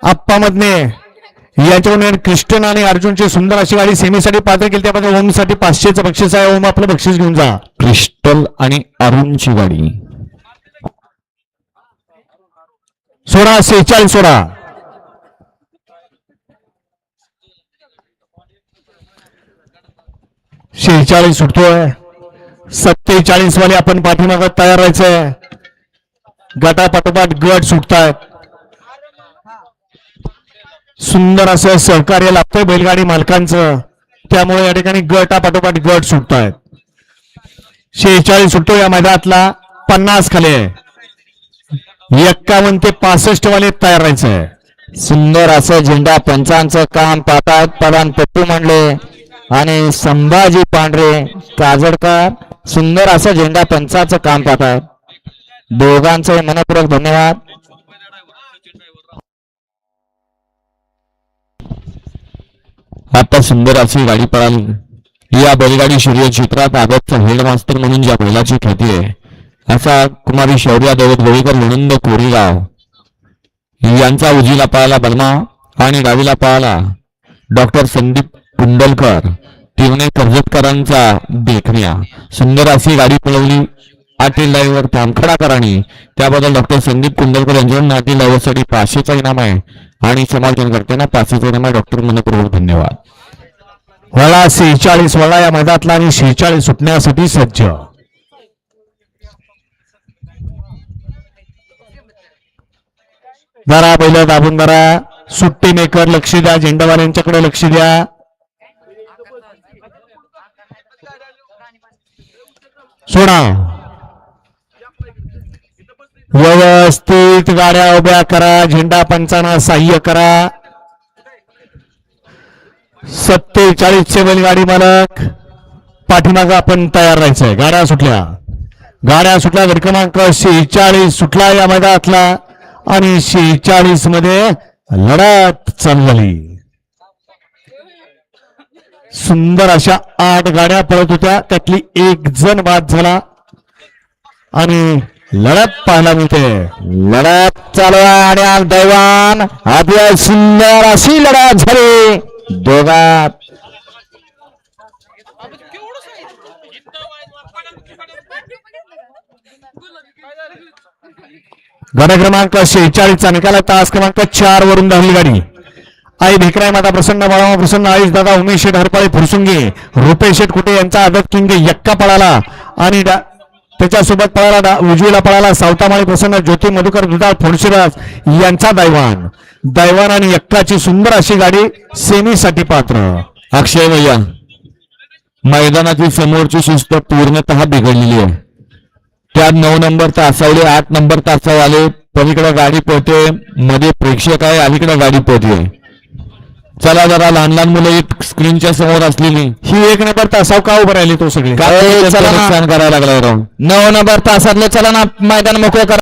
आप्पा मधने याच्याकडून क्रिस्टन आणि अर्जुनची सुंदर अशी गाडी सेमीसाठी पात्र केली. त्यामध्ये ओम साठी 500चं बक्षीस आहे. ओम आपलं बक्षीस घेऊन जा. क्रिस्टल आणि अरुणची गाडी. 16-46 सोडा. 46 सुटतोय. 47 वाले आपण पाठीमागं तयार राहायचंय. गटापाठोपाठ गट सुटतायत. सुंदर असं सहकार्य लागतंय बैलगाडी मालकांचं. त्यामुळे या ठिकाणी गटापाठोपाठ गट सुटतायत. 46 सुटतो या मैदानातला. 50 खाली 51 ते 65 वाले तयार राहायचंय. सुंदर असं झेंडा पंचांचं काम पाहतात परान पप्पू म्हणले आणि संभाजी पांढरे काजडकर. सुंदर असं झेंडा पंचाचं काम पाहतात. दोघांचे मनपूर्वक धन्यवाद. आता सुंदर अशी गाडी पळाली. या बैलगाडी शर्यत क्षेत्रात आदतचा हेडमास्टर म्हणून ज्या बैलाची ख्याती आहे असा कुमारी शौर्या दैवत गोळीकर विनंद कोरीगाव यांचा उजीला पाहायला बलमा आणि डावीला पाहायला डॉक्टर संदीप कुंडलकर. टिवणे कर्जतकरांचा देखण्या. सुंदर अशी गाडी पळवली आटील ड्रायव्हर तामखडाकरांनी. त्याबद्दल डॉक्टर संदीप कुंडलकर यांच्याकडून आटील ड्रायव्हरसाठी 500चा इनाम आहे आणि समालोचन करताना 500चा इनाम आहे. डॉक्टर मनपूर्वक धन्यवाद. वळा 46 वळा या मैदानातला आणि 46 सुटण्यासाठी सज्ज. जरा बैल दाबून जरा. सुट्टी मेकर लक्ष द्या. झेंडावाल्यांच्याकडे लक्ष द्या. सोडा. व्यवस्थित गाड्या उभ्या करा. झेंडा पंचांना सहाय्य करा. 47चे बैलगाडी मालक पाठीमागं आपण तयार राहायचंय. गाड्या सुटल्या. गाड्या सुटल्या. गट क्रमांक 46 सुटला या मैदानातला आणि 46 मध्ये लढत चालू झाली. सुंदर अशा 8 गाड्या पळत होत्या. त्यातली एक जण बाद झाला आणि लढत पाहायला मिळते. लढत चालू आहे आणि दैवान अतिशय सुंदर अशी लढत झाली दोघात. गट क्रमांक 46चा निकाल. तास क्रमांक 4 वरून धावली गाडी. आई भिकराय माता प्रसन्न बाळा प्रसन्न आईश दादा उमेश शेठ हरपाळे फुरसुंगे रुपेश शेठ कुटे यांचा आदत किंग यक्का पळाला आणि त्याच्यासोबत पळाला उजवीला पळाला सावतामाळी प्रसन्न ज्योती मधुकर दुधाळ फोडशिराज यांचा दैवान आणि यक्काची सुंदर अशी गाडी सेमीसाठी पात्र. अक्षय भैया मैदानाची समोरची शिस्त पूर्णतः बिघडलेली आहे. त्यात 9 नंबर तासावले 8 नंबर तासावाले. पलीकडे गाडी पोहते. मध्ये प्रेक्षक आहे. अलीकडे गाडी पोहते. चला जरा लहान लहान मुलं स्क्रीनच्या समोर असलेली ही 1 नंबर तासाव का उभं राहिली तो सगळे नुकसान करायला लागला. 9 नंबर तासातले चला ना मैदान मोकळं करा.